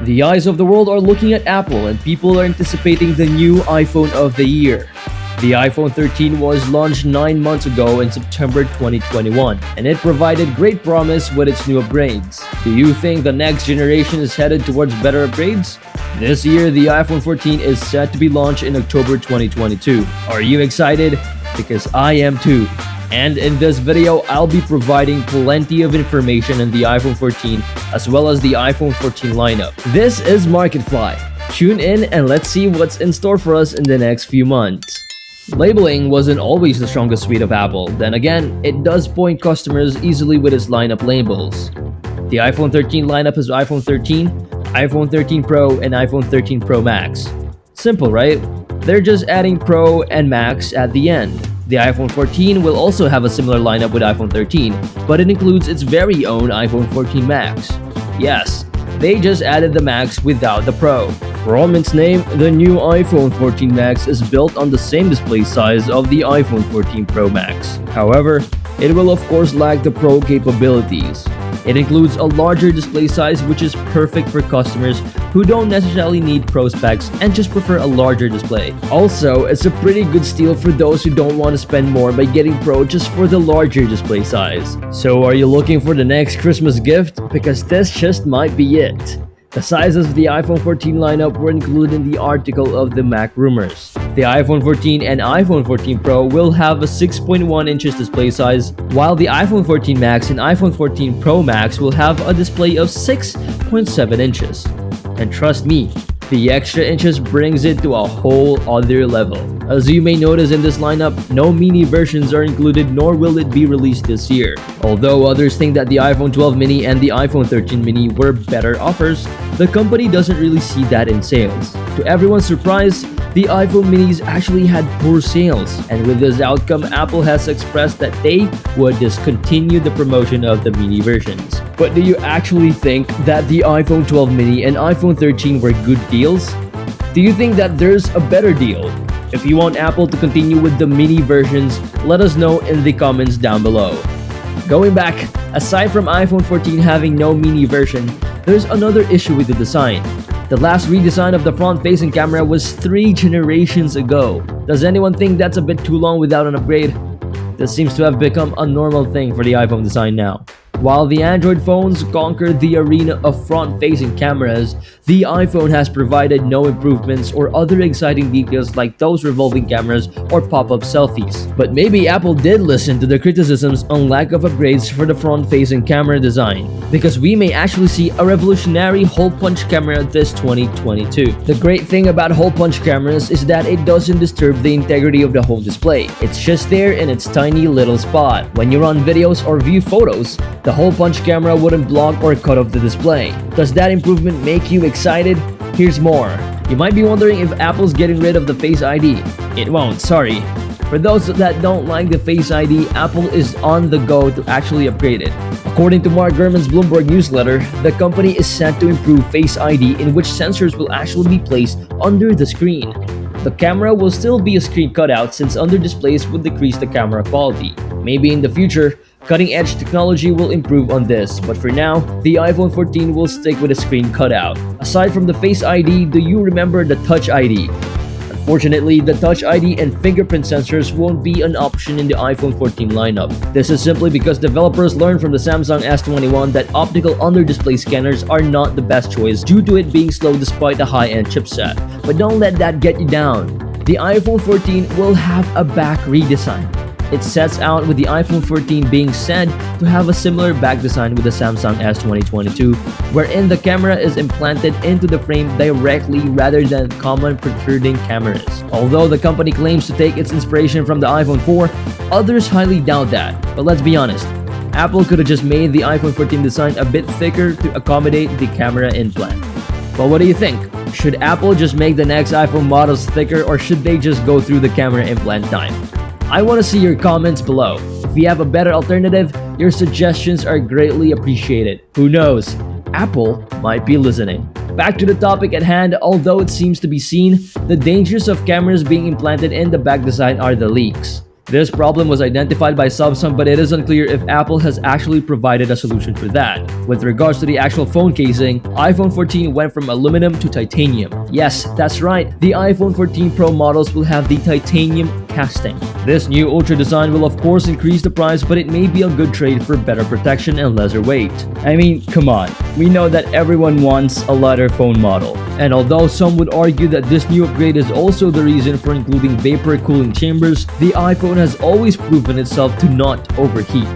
The eyes of the world are looking at Apple and people are anticipating the new iPhone of the year. The iPhone 13 was launched 9 months ago in September 2021, and it provided great promise with its new upgrades. Do you think the next generation is headed towards better upgrades? This year, the iPhone 14 is set to be launched in October 2022. Are you excited? Because I am too. And in this video, I'll be providing plenty of information on the iPhone 14 as well as the iPhone 14 lineup. This is Marketfly. Tune in and let's see what's in store for us in the next few months. Labeling wasn't always the strongest suite of Apple. Then again, it does point customers easily with its lineup labels. The iPhone 13 lineup is iPhone 13, iPhone 13 Pro, and iPhone 13 Pro Max. Simple, right? They're just adding Pro and Max at the end. The iPhone 14 will also have a similar lineup with iPhone 13, but it includes its very own iPhone 14 Max. Yes, they just added the Max without the Pro. From its name, the new iPhone 14 Max is built on the same display size of the iPhone 14 Pro Max. However, it will of course lack the Pro capabilities. It includes a larger display size, which is perfect for customers who don't necessarily need Pro specs and just prefer a larger display. Also, it's a pretty good steal for those who don't want to spend more by getting Pro just for the larger display size. So are you looking for the next Christmas gift? Because this just might be it. The sizes of the iPhone 14 lineup were included in the article of the Mac Rumors. The iPhone 14 and iPhone 14 Pro will have a 6.1 inches display size, while the iPhone 14 Max and iPhone 14 Pro Max will have a display of 6.7 inches. And trust me, the extra inches brings it to a whole other level. As you may notice in this lineup, no mini versions are included, nor will it be released this year. Although others think that the iPhone 12 mini and the iPhone 13 mini were better offers, the company doesn't really see that in sales. To everyone's surprise, the iPhone minis actually had poor sales, and with this outcome, Apple has expressed that they would discontinue the promotion of the mini versions. But do you actually think that the iPhone 12 mini and iPhone 13 were good deals? Do you think that there's a better deal? If you want Apple to continue with the mini versions, let us know in the comments down below. Going back, aside from iPhone 14 having no mini version, there's another issue with the design. The last redesign of the front-facing camera was 3 generations ago. Does anyone think that's a bit too long without an upgrade? This seems to have become a normal thing for the iPhone design now. While the Android phones conquered the arena of front-facing cameras, the iPhone has provided no improvements or other exciting details like those revolving cameras or pop-up selfies. But maybe Apple did listen to the criticisms on lack of upgrades for the front-facing camera design, because we may actually see a revolutionary hole-punch camera this 2022. The great thing about hole-punch cameras is that it doesn't disturb the integrity of the whole display. It's just there in its tiny little spot. When you run videos or view photos, the hole-punch camera wouldn't block or cut off the display. Does that improvement make you excited? Here's more. You might be wondering if Apple's getting rid of the Face ID. It won't, sorry. For those that don't like the Face ID, Apple is on the go to actually upgrade it. According to Mark Gurman's Bloomberg newsletter, the company is set to improve Face ID, in which sensors will actually be placed under the screen. The camera will still be a screen cutout since under displays would decrease the camera quality. Maybe in the future, cutting-edge technology will improve on this, but for now, the iPhone 14 will stick with a screen cutout. Aside from the Face ID, do you remember the Touch ID? Unfortunately, the Touch ID and fingerprint sensors won't be an option in the iPhone 14 lineup. This is simply because developers learned from the Samsung S21 that optical under-display scanners are not the best choice due to it being slow despite a high-end chipset. But don't let that get you down. The iPhone 14 will have a back redesign. It sets out with the iPhone 14 being said to have a similar back design with the Samsung S2022, wherein the camera is implanted into the frame directly rather than common protruding cameras. Although the company claims to take its inspiration from the iPhone 4, others highly doubt that. But let's be honest, Apple could have just made the iPhone 14 design a bit thicker to accommodate the camera implant. But what do you think? Should Apple just make the next iPhone models thicker, or should they just go through the camera implant time? I want to see your comments below. If you have a better alternative, your suggestions are greatly appreciated. Who knows? Apple might be listening. Back to the topic at hand, although it seems to be seen, the dangers of cameras being implanted in the back design are the leaks. This problem was identified by Samsung, but it is unclear if Apple has actually provided a solution for that. With regards to the actual phone casing, iPhone 14 went from aluminum to titanium. Yes, that's right, the iPhone 14 Pro models will have the titanium casting. This new Ultra design will of course increase the price, but it may be a good trade for better protection and lesser weight. I mean, come on, we know that everyone wants a lighter phone model. And although some would argue that this new upgrade is also the reason for including vapor cooling chambers, the iPhone has always proven itself to not overheat.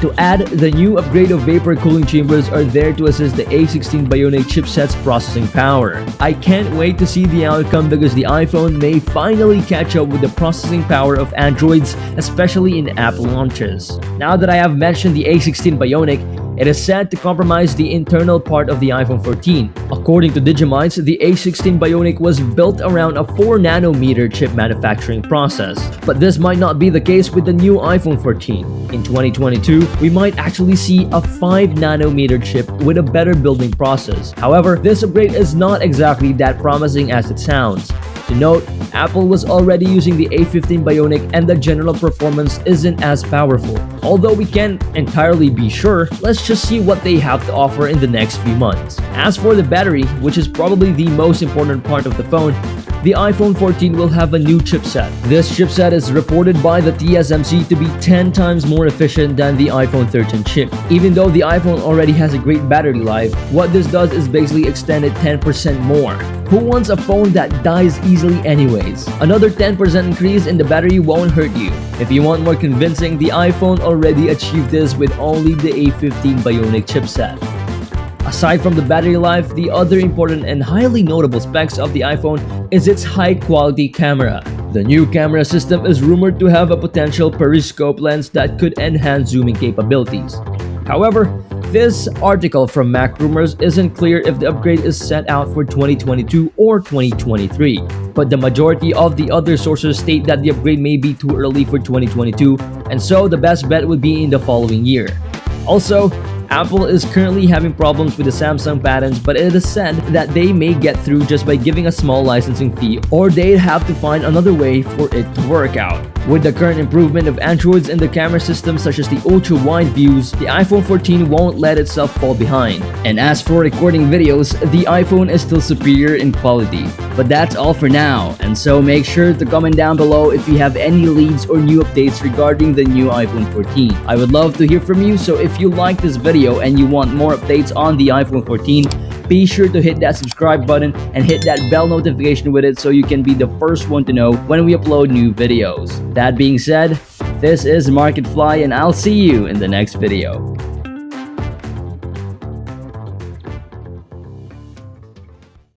To add, the new upgrade of vapor cooling chambers are there to assist the A16 Bionic chipset's processing power. I can't wait to see the outcome because the iPhone may finally catch up with the processing power of Androids, especially in app launches. Now that I have mentioned the A16 Bionic, it is said to compromise the internal part of the iPhone 14. According to Digimites, the A16 Bionic was built around a 4nm chip manufacturing process. But this might not be the case with the new iPhone 14. In 2022, we might actually see a 5nm chip with a better building process. However, this upgrade is not exactly that promising as it sounds. To note, Apple was already using the A15 Bionic and the general performance isn't as powerful. Although we can't entirely be sure, let's just see what they have to offer in the next few months. As for the battery, which is probably the most important part of the phone, the iPhone 14 will have a new chipset. This chipset is reported by the TSMC to be 10 times more efficient than the iPhone 13 chip. Even though the iPhone already has a great battery life, what this does is basically extend it 10% more. Who wants a phone that dies easily anyways? Another 10% increase in the battery won't hurt you. If you want more convincing, the iPhone already achieved this with only the A15 Bionic chipset. Aside from the battery life, the other important and highly notable specs of the iPhone is its high-quality camera. The new camera system is rumored to have a potential periscope lens that could enhance zooming capabilities. However, this article from Mac Rumors isn't clear if the upgrade is set out for 2022 or 2023. But the majority of the other sources state that the upgrade may be too early for 2022, and so the best bet would be in the following year. Also, Apple is currently having problems with the Samsung patents, but it is said that they may get through just by giving a small licensing fee, or they'd have to find another way for it to work out. With the current improvement of Androids in the camera system such as the ultra-wide views, the iPhone 14 won't let itself fall behind. And as for recording videos, the iPhone is still superior in quality. But that's all for now, and so make sure to comment down below if you have any leads or new updates regarding the new iPhone 14. I would love to hear from you, so if you like this video and you want more updates on the iPhone 14, be sure to hit that subscribe button and hit that bell notification with it so you can be the first one to know when we upload new videos. That being said, this is Marketfly and I'll see you in the next video.